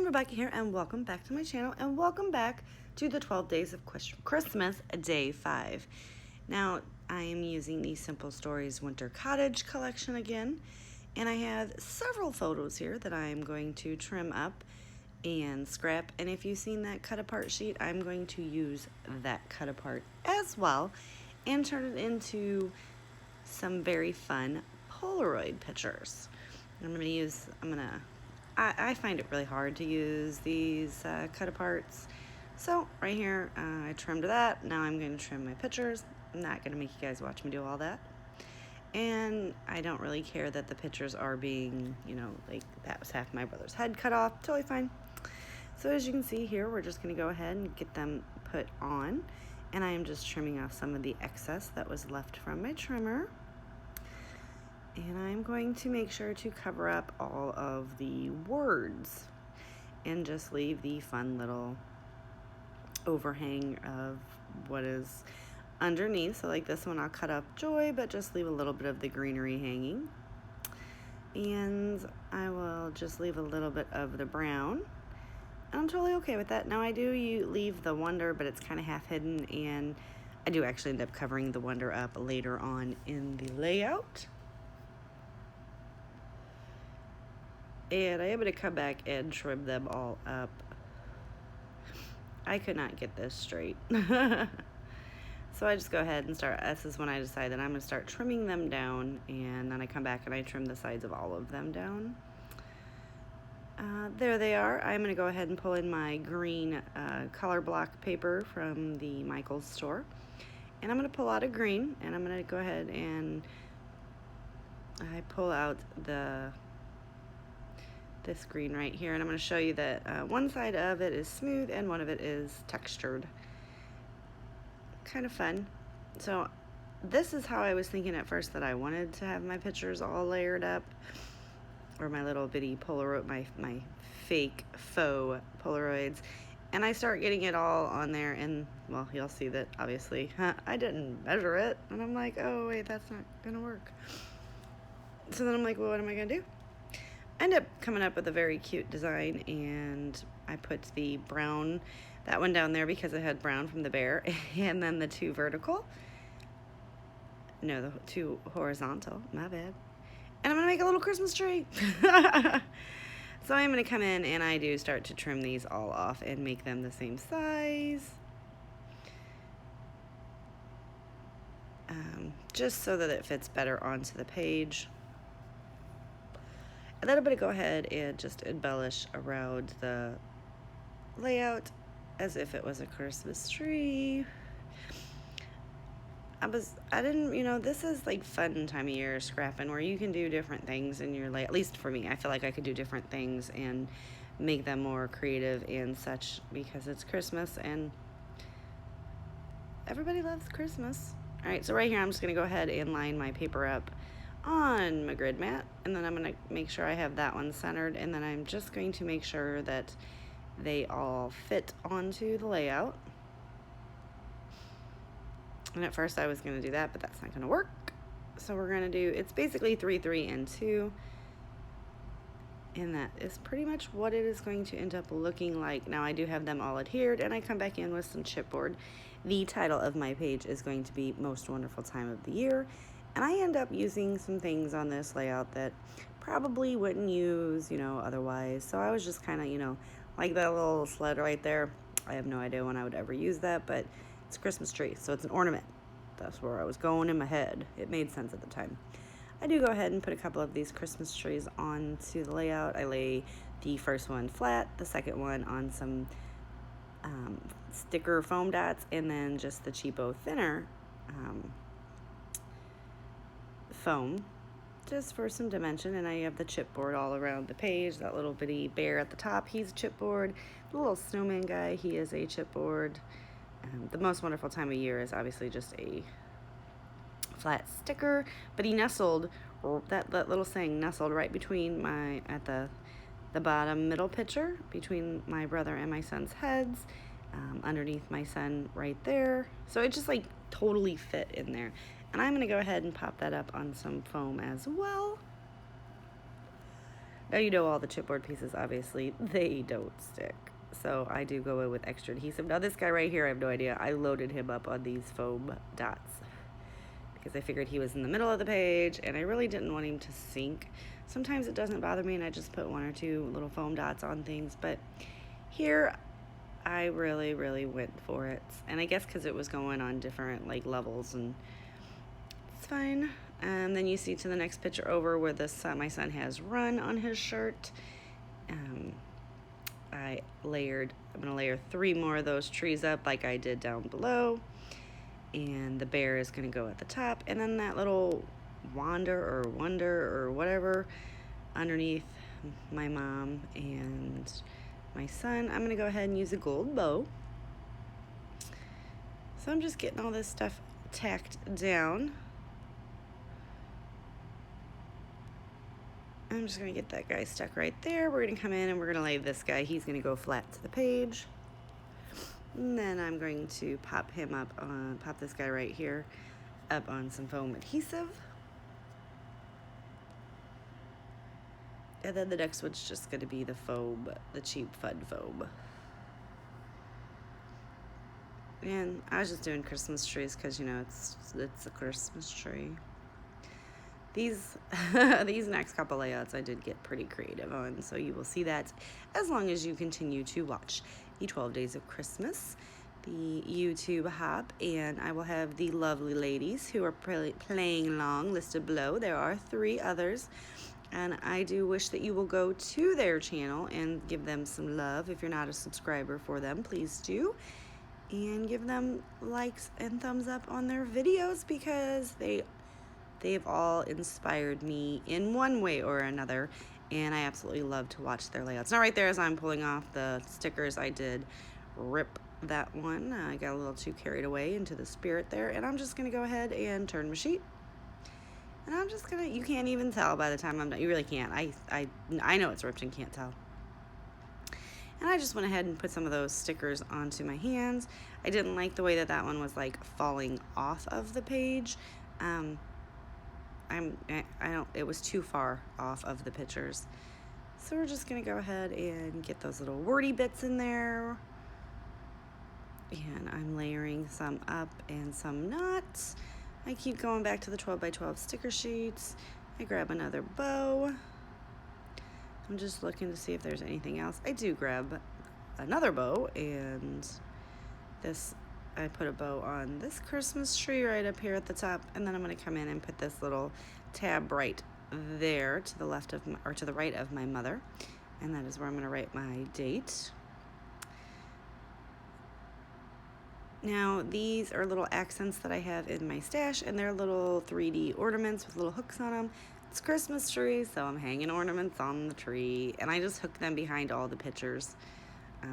Rebecca here, and welcome back to my channel, and welcome back to the 12 Days of Christmas, Day 5. Now, I am using the Simple Stories Winter Cottage collection again, and I have several photos here that I am going to trim up and scrap, and if you've seen that cut apart sheet, I'm going to use that cut apart as well and turn it into some very fun Polaroid pictures. I find it really hard to use these cut aparts. So right here, I trimmed that. Now I'm going to trim my pictures. I'm not going to make you guys watch me do all that. And I don't really care that the pictures are being, like that was half my brother's head cut off. Totally fine. So as you can see here, we're just going to go ahead and get them put on. And I am just trimming off some of the excess that was left from my trimmer. And I'm going to make sure to cover up all of the words and just leave the fun little overhang of what is underneath. So like this one, I'll cut up Joy, but just leave a little bit of the greenery hanging. And I will just leave a little bit of the brown. And I'm totally okay with that. Now I do leave the Wonder, but it's kind of half hidden, and I do actually end up covering the Wonder up later on in the layout. And I am going to come back and trim them all up. I could not get this straight. So I just go ahead and start. This is when I decide that I'm going to start trimming them down. And then I come back and I trim the sides of all of them down. There they are. I'm going to go ahead and pull in my green color block paper from the Michaels store. And I'm going to pull out a green. And I'm going to go ahead and I pull out this green right here, and I'm going to show you that one side of it is smooth and one of it is textured. Kind of fun. So this is how I was thinking at first that I wanted to have my pictures all layered up, or my little bitty Polaroid, my fake faux Polaroids, and I start getting it all on there, and well, you'll see that obviously I didn't measure it, and I'm like, oh wait, that's not gonna work. So then I'm like, well, what am I gonna do? I ended up coming up with a very cute design, and I put the brown, that one down there because it had brown from the bear, and then the two vertical. No, the two horizontal, my bad. And I'm gonna make a little Christmas tree. So I'm gonna come in and I do start to trim these all off and make them the same size. Just so that it fits better onto the page. And then I'm going to go ahead and just embellish around the layout as if it was a Christmas tree. This is like fun time of year scrapping where you can do different things in your layout. At least for me, I feel like I could do different things and make them more creative and such because it's Christmas and everybody loves Christmas. All right, so right here I'm just going to go ahead and line my paper up on my grid mat, and then I'm going to make sure I have that one centered, and then I'm just going to make sure that they all fit onto the layout. And at first I was going to do that, but that's not going to work. So we're going to do, it's basically 3, 3, and 2. And that is pretty much what it is going to end up looking like. Now I do have them all adhered, and I come back in with some chipboard. The title of my page is going to be Most Wonderful Time of the Year. And I end up using some things on this layout that probably wouldn't use, otherwise. So I was just kind of, like that little sled right there. I have no idea when I would ever use that, but it's a Christmas tree, so it's an ornament. That's where I was going in my head. It made sense at the time. I do go ahead and put a couple of these Christmas trees onto the layout. I lay the first one flat, the second one on some sticker foam dots, and then just the cheapo thinner foam just for some dimension. And I have the chipboard all around the page. That little bitty bear at the top, he's a chipboard. The little snowman guy, he is a chipboard. The Most Wonderful Time of Year is obviously just a flat sticker, but he nestled, that little saying nestled right between at the bottom middle picture between my brother and my son's heads, underneath my son right there. So it just like totally fit in there. And I'm going to go ahead and pop that up on some foam as well. Oh, you know, all the chipboard pieces, obviously, they don't stick. So I do go in with extra adhesive. Now this guy right here, I have no idea. I loaded him up on these foam dots because I figured he was in the middle of the page and I really didn't want him to sink. Sometimes it doesn't bother me and I just put 1 or 2 little foam dots on things, but here I really went for it. And I guess because it was going on different like levels, and it's fine. And then you see to the next picture over where my son has run on his shirt. I'm gonna layer 3 more of those trees up like I did down below. And the bear is gonna go at the top. And then that little wonder or whatever underneath my mom and my son, I'm gonna go ahead and use a gold bow. So I'm just getting all this stuff tacked down. I'm just gonna get that guy stuck right there. We're gonna come in and we're gonna lay this guy. He's gonna go flat to the page. And then I'm going to pop this guy right here up on some foam adhesive. And then the next one's just gonna be the foam, the cheap fun foam. And I was just doing Christmas trees because, you know, it's a Christmas tree. These next couple layouts I did get pretty creative on, so you will see that as long as you continue to watch the 12 Days of Christmas, the YouTube hop, and I will have the lovely ladies who are playing along listed below. There are 3 others, and I do wish that you will go to their channel and give them some love. If you're not a subscriber for them, please do. And give them likes and thumbs up on their videos because they've all inspired me in one way or another, and I absolutely love to watch their layouts. Now right there, as I'm pulling off the stickers, I did rip that one. I got a little too carried away into the spirit there, and I'm just gonna go ahead and turn my sheet. And I'm just gonna, you can't even tell by the time I'm done. You really can't. I know it's ripped and can't tell. And I just went ahead and put some of those stickers onto my hands. I didn't like the way that one was like falling off of the page. It was too far off of the pictures. So we're just gonna go ahead and get those little wordy bits in there. And I'm layering some up and some not. I keep going back to the 12 by 12 sticker sheets. I grab another bow. I'm just looking to see if there's anything else. I do grab another bow, and I put a bow on this Christmas tree right up here at the top, and then I'm going to come in and put this little tab right there to the left of to the right of my mother, and that is where I'm going to write my date. Now these are little accents that I have in my stash, and they're little 3D ornaments with little hooks on them. It's Christmas tree, so I'm hanging ornaments on the tree, and I just hook them behind all the pictures,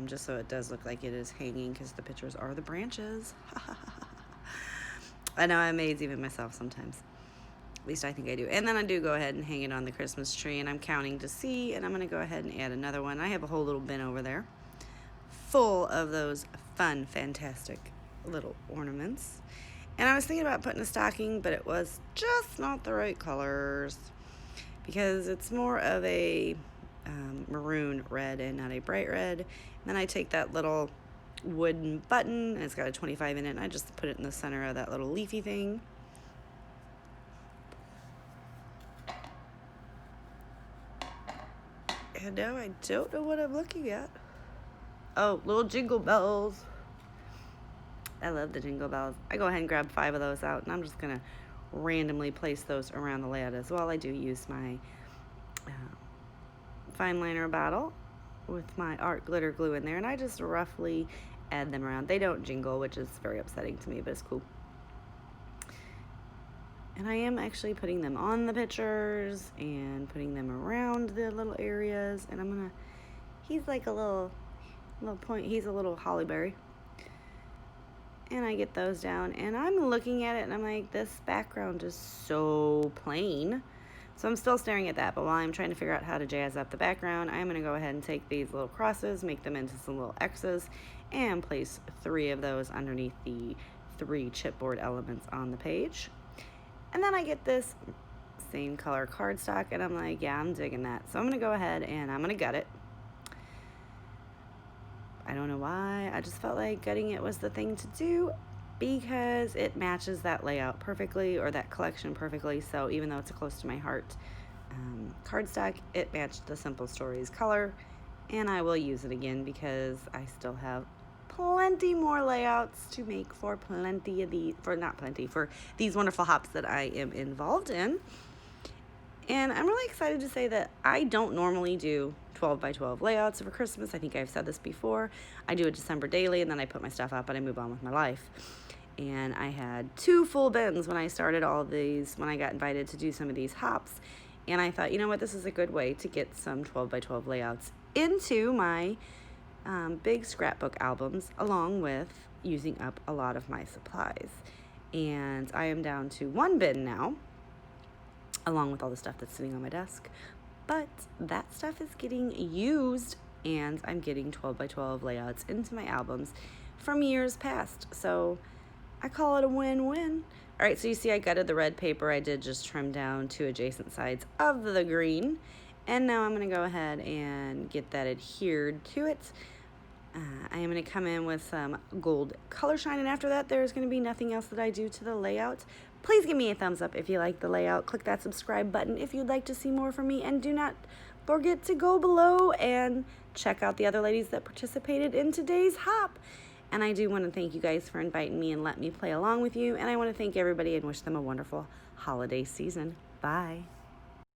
just so it does look like it is hanging, because the pictures are the branches. I know I amaze even myself sometimes. At least I think I do. And then I do go ahead and hang it on the Christmas tree, and I'm counting to see, and I'm going to go ahead and add another one. I have a whole little bin over there full of those fun, fantastic little ornaments. And I was thinking about putting a stocking, but it was just not the right colors because it's more of a maroon red and not a bright red. And then I take that little wooden button, and it's got a 25 in it, and I just put it in the center of that little leafy thing. And now I don't know what I'm looking at. Oh, little jingle bells. I love the jingle bells. I go ahead and grab 5 of those out, and I'm just going to randomly place those around the layout as well. I do use my fine liner bottle with my art glitter glue in there, and I just roughly add them around. They don't jingle, which is very upsetting to me, but it's cool. And I am actually putting them on the pictures and putting them around the little areas, and I'm going to, he's like a little point, he's a little holly berry. And I get those down, and I'm looking at it, and I'm like, this background is so plain. So I'm still staring at that, but while I'm trying to figure out how to jazz up the background, I'm going to go ahead and take these little crosses, make them into some little X's, and place 3 of those underneath the 3 chipboard elements on the page. And then I get this same color cardstock, and I'm like, yeah, I'm digging that. So I'm going to go ahead and I'm going to gut it. I don't know why. I just felt like gutting it was the thing to do because it matches that layout perfectly, or that collection perfectly. So even though it's close to my heart cardstock, it matched the Simple Stories color, and I will use it again because I still have plenty more layouts to make for for these wonderful hops that I am involved in. And I'm really excited to say that I don't normally do 12 by 12 layouts for Christmas. I think I've said this before. I do a December daily, and then I put my stuff up and I move on with my life. And I had 2 full bins when I started all these, when I got invited to do some of these hops. And I thought, you know what, this is a good way to get some 12 by 12 layouts into my big scrapbook albums, along with using up a lot of my supplies. And I am down to 1 bin now, along with all the stuff that's sitting on my desk. But that stuff is getting used, and I'm getting 12 by 12 layouts into my albums from years past. So I call it a win-win. All right, so you see I gutted the red paper. I did just trim down 2 adjacent sides of the green. And now I'm going to go ahead and get that adhered to it. I am going to come in with some gold color shine, and after that there's going to be nothing else that I do to the layout. Please give me a thumbs up if you like the layout. Click that subscribe button if you'd like to see more from me, and do not forget to go below and check out the other ladies that participated in today's hop. And I do want to thank you guys for inviting me and let me play along with you, and I want to thank everybody and wish them a wonderful holiday season. Bye.